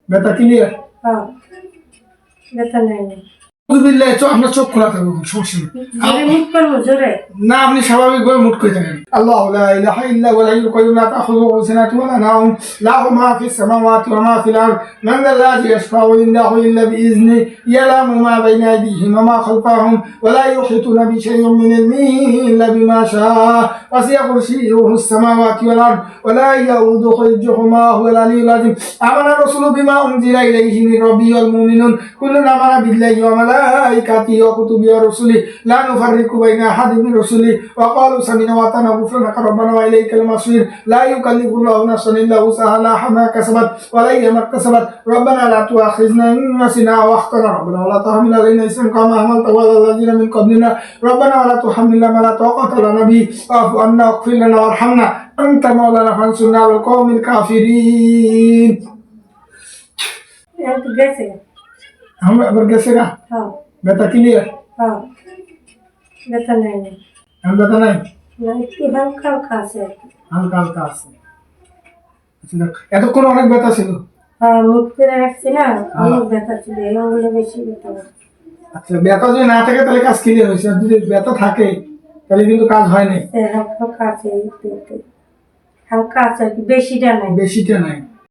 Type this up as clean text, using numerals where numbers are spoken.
ব্যথা ক্লিয়ার? হ্যাঁ, ব্যথা নেই। আলহামদুলিল্লাহ, আপনার চোখ খোলা থাকবে, সমস্যা নেই। জোরে মুখ করবো, জোরে? না, আপনি স্বাভাবিকভাবে মুট করে থাকেন। আল্লাহু লা ইলাহা ইল্লা হুয়াল হাইয়ুল কাইয়্যুম লা তাখুযুহু সিনাতুন ওয়া লা নাওম লাহু মা ফিস সামাওয়াতি ওয়া মা ফিল আরদ মান যাল্লাযী ইয়াশফা'ু ইনদাহু ইল্লা বিইজনিহি ইয়ালামু মা বাইনা আইদিহিম ওয়া মা খালফাহুম ওয়া লা ইউহীতুনা বিশাইইন মিন ইলমিহি ইল্লা বিমা শাআ ওয়াসি'a কুরসিয়্যুহু সামাওয়াতি ওয়াল আরদ ওয়া লা ইয়াউদুহু হিফযুহুমা হুয়াল আলিয়্যুল আযীম। আমানা রাসূলু বিমা উনজিলা ইলাইহি মির রাব্বিহি ওয়াল মুমিনুন কুল্লুন আমানা বিল্লাহি ওয়া মালাইকাতিহি ওয়া কুতুবিহি ওয়া রুসুলিহি লা নুফাররিকু বাইনা আহাদিন মির রুসুলিহি وقالوا سمعنا وأطعنا غفرانك ربنا وإليك المصير لا يكلف الله نفسا إلا وسعها لها ما كسبت وعليها ما اكتسبت ربنا لا تؤاخذنا إن نسينا أو أخطأنا ربنا ولا تحمل علينا إصرا كما حملته على الذين من قبلنا ربنا ولا تحملنا ما لا طاقة لنا به واعف عنا واغفر لنا وارحمنا أنت مولانا فانصرنا على القوم الكافرين. গেছে? हम अगर कैसे का হ্যাঁ, बेटा क्लियर? হ্যাঁ, ব্যথা নেই। हम बेटा नहीं না, একটু হালকা হালকা আছে। হালকা হালকা আছে। আচ্ছা, এতক্ষণ অনেক ব্যথা ছিল। হ্যাঁ, মুখ করে রাখছি না, অনেক ব্যথা ছিল, এই আঙুলে বেশি ব্যথা। আচ্ছা, ব্যথা যদি না থাকে তাহলে কাজ ক্লিয়ার হয়েছে, আর যদি ব্যথা থাকে তাহলে কিন্তু কাজ হয় নাই। হালকা হালকা আছে, একটু একটু হালকা আছে, বেশিটা নাই। বেশিটা নাই।